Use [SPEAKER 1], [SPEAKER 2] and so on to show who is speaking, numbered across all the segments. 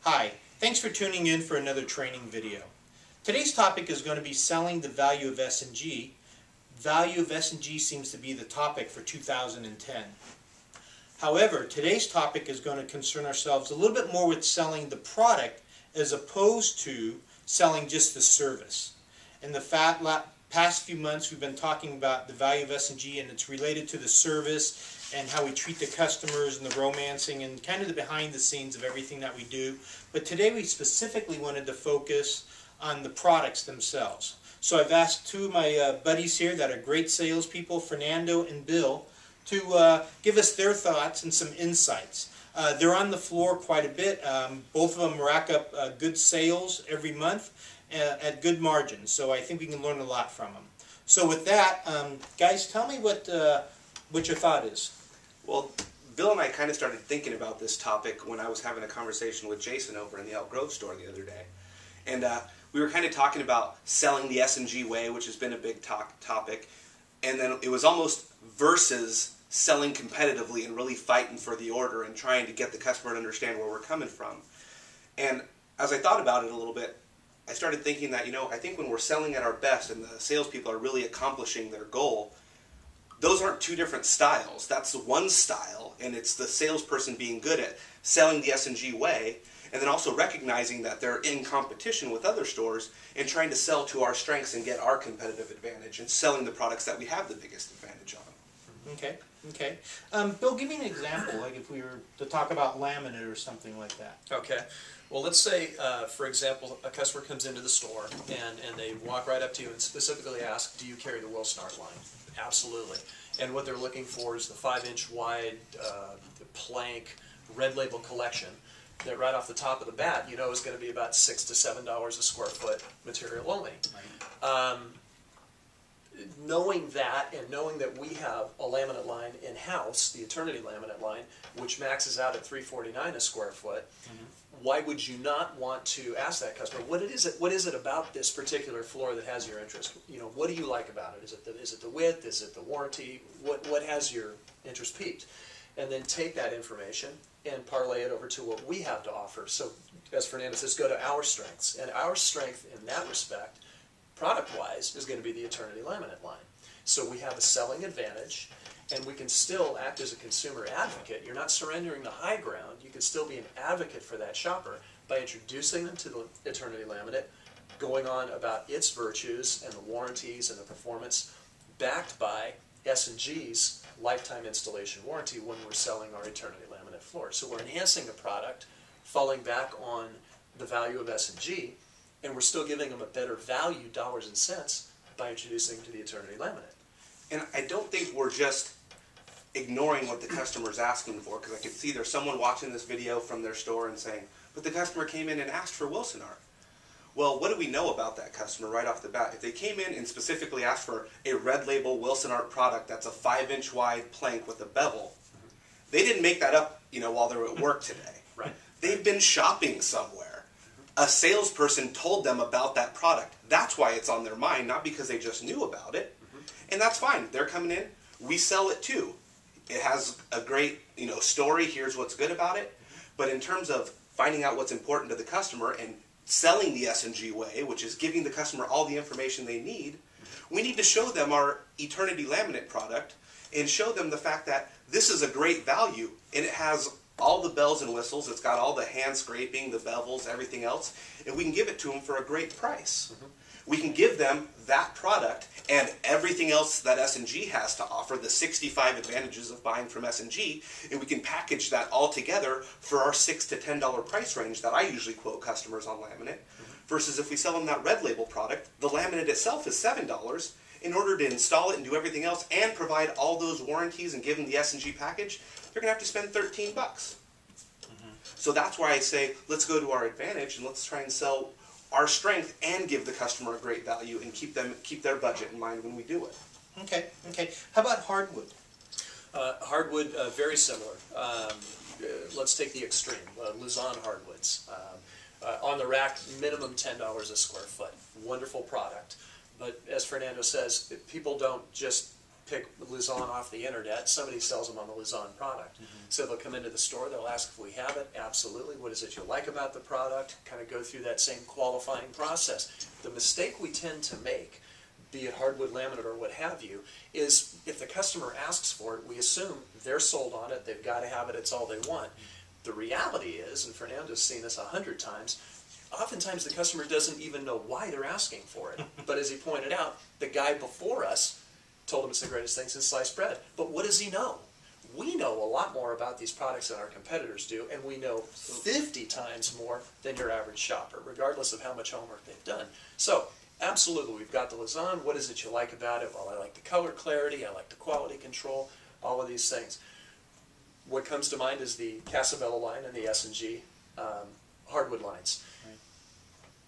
[SPEAKER 1] Hi, thanks for tuning in for another training video. Today's topic is going to be selling the value of S&G. Value of S&G seems to be the topic for 2010. However, today's topic is going to concern ourselves a little bit more with selling the product as opposed to selling just the service. In the past few months we've been talking about the value of S&G, and it's related to the service and how we treat the customers and the romancing and kind of the behind the scenes of everything that we do. But today we specifically wanted to focus on the products themselves. So I've asked two of my buddies here that are great salespeople, Fernando and Bill, to give us their thoughts and some insights. They're on the floor quite a bit. Both of them rack up good sales every month at good margins. So I think we can learn a lot from them. So with that, guys, tell me what your thought is.
[SPEAKER 2] Well, Bill and I kind of started thinking about this topic when I was having a conversation with Jason over in the Elk Grove store the other day. And we were kind of talking about selling the S&G way, which has been a big topic. And then it was almost versus selling competitively and really fighting for the order and trying to get the customer to understand where we're coming from. And as I thought about it a little bit, I started thinking that, I think when we're selling at our best and the salespeople are really accomplishing their goal, those aren't two different styles. That's one style, and it's the salesperson being good at selling the S&G way, and then also recognizing that they're in competition with other stores and trying to sell to our strengths and get our competitive advantage and selling the products that we have the biggest advantage on.
[SPEAKER 1] Okay. Bill, give me an example, like if we were to talk about laminate or something like that.
[SPEAKER 3] Okay. Well, let's say, for example, a customer comes into the store and they walk right up to you and specifically ask, do you carry the Wilsonart line? Absolutely. And what they're looking for is the 5-inch wide plank red label collection that right off the top of the bat, is going to be about $6 to $7 a square foot material only. Right. Knowing that and knowing that we have a laminate line in-house, the Eternity laminate line, which maxes out at $349 a square foot, why would you not want to ask that customer, what is it about this particular floor that has your interest? What do you like about it? Is it the width? Is it the warranty? What has your interest piqued? And then take that information and parlay it over to what we have to offer. So, as Fernando says, go to our strengths. And our strength in that respect, product-wise, is going to be the Eternity laminate line. So we have a selling advantage, and we can still act as a consumer advocate. You're not surrendering the high ground. You can still be an advocate for that shopper by introducing them to the Eternity laminate, going on about its virtues and the warranties and the performance, backed by S&G's lifetime installation warranty when we're selling our Eternity laminate floor. So we're enhancing the product, falling back on the value of S&G, and we're still giving them a better value, dollars and cents, by introducing to the Eternity laminate.
[SPEAKER 2] And I don't think we're just ignoring what the customer's asking for, because I can see there's someone watching this video from their store and saying, but the customer came in and asked for Wilsonart. Well, what do we know about that customer right off the bat? If they came in and specifically asked for a red label Wilsonart product that's a 5-inch wide plank with a bevel, they didn't make that up, while they were at work today.
[SPEAKER 3] Right.
[SPEAKER 2] They've been shopping somewhere. A salesperson told them about that product. That's why it's on their mind, not because they just knew about it. And that's fine. They're coming in. We sell it too. It has a great, story. Here's what's good about it. But in terms of finding out what's important to the customer and selling the S&G way, which is giving the customer all the information they need, we need to show them our Eternity laminate product and show them the fact that this is a great value and it has all the bells and whistles. It's got all the hand scraping, the bevels, everything else, and we can give it to them for a great price. We can give them that product and everything else that S&G has to offer, the 65 advantages of buying from S&G, and we can package that all together for our $6 to $10 price range that I usually quote customers on laminate, versus if we sell them that red label product, the laminate itself is $7. In order to install it and do everything else and provide all those warranties and give them the S&G package, they're going to have to spend $13. So that's why I say, let's go to our advantage and let's try and sell our strength and give the customer a great value and keep their budget in mind when we do it.
[SPEAKER 1] Okay. How about hardwood?
[SPEAKER 3] Hardwood, very similar. Let's take the extreme, Luzon hardwoods. On the rack, minimum $10 a square foot. Wonderful product. But as Fernando says, people don't just pick Luzon off the internet. Somebody sells them on the Luzon product. So they'll come into the store, they'll ask if we have it. Absolutely. What is it you like about the product? Kind of go through that same qualifying process. The mistake we tend to make, be it hardwood laminate or what have you, is if the customer asks for it, we assume they're sold on it, they've got to have it, it's all they want. The reality is, and Fernando's seen this 100 times, oftentimes the customer doesn't even know why they're asking for it. But as he pointed out, the guy before us told him it's the greatest thing since sliced bread. But what does he know? We know a lot more about these products than our competitors do, and we know 50 times more than your average shopper, regardless of how much homework they've done. So, absolutely, we've got the Luzon. What is it you like about it? Well, I like the color clarity, I like the quality control, all of these things. What comes to mind is the Casabella line and the S&G hardwood lines.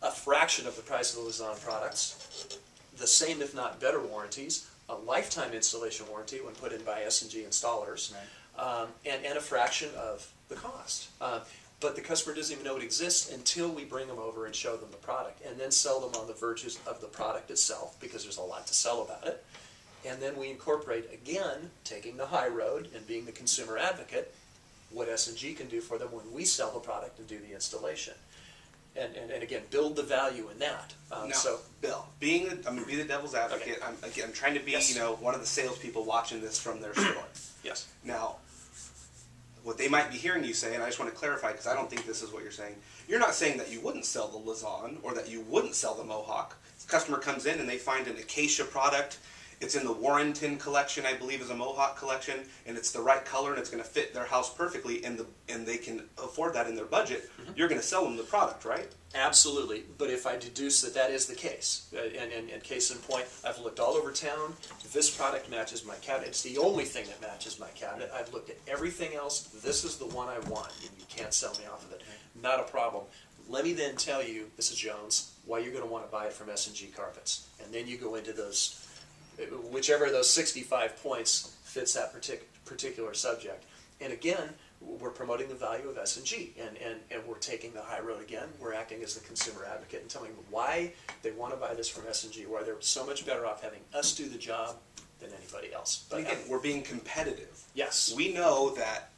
[SPEAKER 3] A fraction of the price of the Luzon products, the same if not better warranties, a lifetime installation warranty when put in by S&G installers, and a fraction of the cost. But the customer doesn't even know it exists until we bring them over and show them the product, and then sell them on the virtues of the product itself, because there's a lot to sell about it. And then we incorporate, again, taking the high road and being the consumer advocate, what S&G can do for them when we sell the product and do the installation. And again, build the value in that.
[SPEAKER 2] Now,
[SPEAKER 3] So,
[SPEAKER 2] Bill, I'm going to be the devil's advocate.
[SPEAKER 3] Okay.
[SPEAKER 2] I'm trying to be,
[SPEAKER 3] Yes.
[SPEAKER 2] one of the salespeople watching this from their store.
[SPEAKER 3] yes.
[SPEAKER 2] Now, what they might be hearing you say, and I just want to clarify because I don't think this is what you're saying. You're not saying that you wouldn't sell the Luzon or that you wouldn't sell the Mohawk. The customer comes in and they find an Acacia product. It's in the Warrenton collection, I believe, is a Mohawk collection, and it's the right color and it's going to fit their house perfectly, and they can afford that in their budget. You're going to sell them the product, right?
[SPEAKER 3] Absolutely, but if I deduce that that is the case, and case in point, I've looked all over town, this product matches my cabinet, it's the only thing that matches my cabinet, I've looked at everything else, this is the one I want, and you can't sell me off of it. Not a problem. Let me then tell you, Mrs. Jones, why you're going to want to buy it from S&G Carpets. And then you go into those, whichever of those 65 points fits that particular subject. And again, we're promoting the value of S&G, and we're taking the high road again. We're acting as the consumer advocate and telling them why they want to buy this from S&G, why they're so much better off having us do the job than anybody else. But
[SPEAKER 2] And again, we're being competitive.
[SPEAKER 3] yes,
[SPEAKER 2] We know that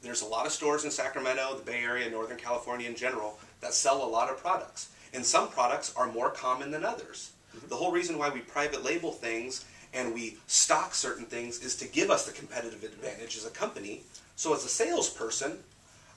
[SPEAKER 2] there's a lot of stores in Sacramento, the Bay Area, Northern California in general, that sell a lot of products. And some products are more common than others. The whole reason why we private label things and we stock certain things is to give us the competitive advantage as a company. So as a salesperson,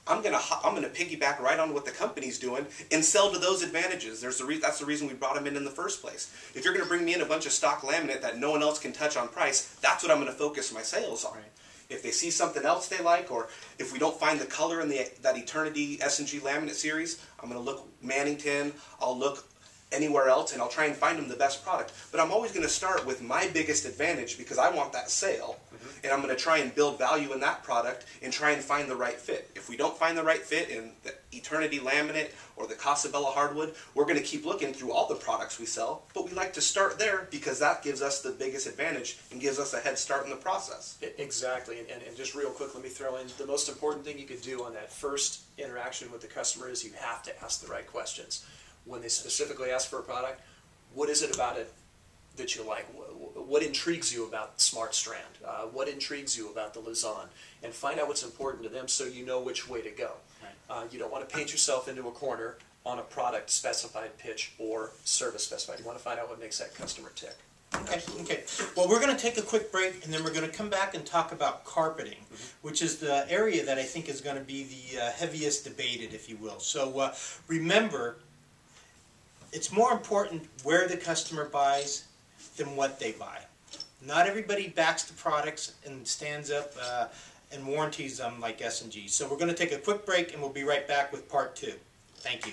[SPEAKER 2] I'm gonna piggyback right on what the company's doing and sell to those advantages. That's the reason we brought them in the first place. If you're gonna bring me in a bunch of stock laminate that no one else can touch on price, that's what I'm gonna focus my sales on.
[SPEAKER 1] Right.
[SPEAKER 2] If they see something else they like, or if we don't find the color in that Eternity S&G laminate series, I'm gonna look Mannington. I'll look anywhere else, and I'll try and find them the best product. But I'm always going to start with my biggest advantage because I want that sale, and I'm going to try and build value in that product and try and find the right fit. If we don't find the right fit in the Eternity laminate or the Casabella hardwood, we're going to keep looking through all the products we sell, but we like to start there because that gives us the biggest advantage and gives us a head start in the process.
[SPEAKER 3] exactly. And just real quick, let me throw in the most important thing you could do on that first interaction with the customer is you have to ask the right questions. When they specifically ask for a product, what is it about it that you like? What intrigues you about Smart Strand? What intrigues you about the Luzon? And find out what's important to them so you know which way to go.
[SPEAKER 1] Right.
[SPEAKER 3] You don't want to paint yourself into a corner on a product specified pitch or service specified. You want to find out what makes that customer tick.
[SPEAKER 1] Okay, okay. Well, we're going to take a quick break, and then we're going to come back and talk about carpeting, which is the area that I think is going to be the heaviest debated, if you will. So remember, it's more important where the customer buys than what they buy. Not everybody backs the products and stands up and warranties them like S&G. So we're going to take a quick break, and we'll be right back with part 2. Thank you.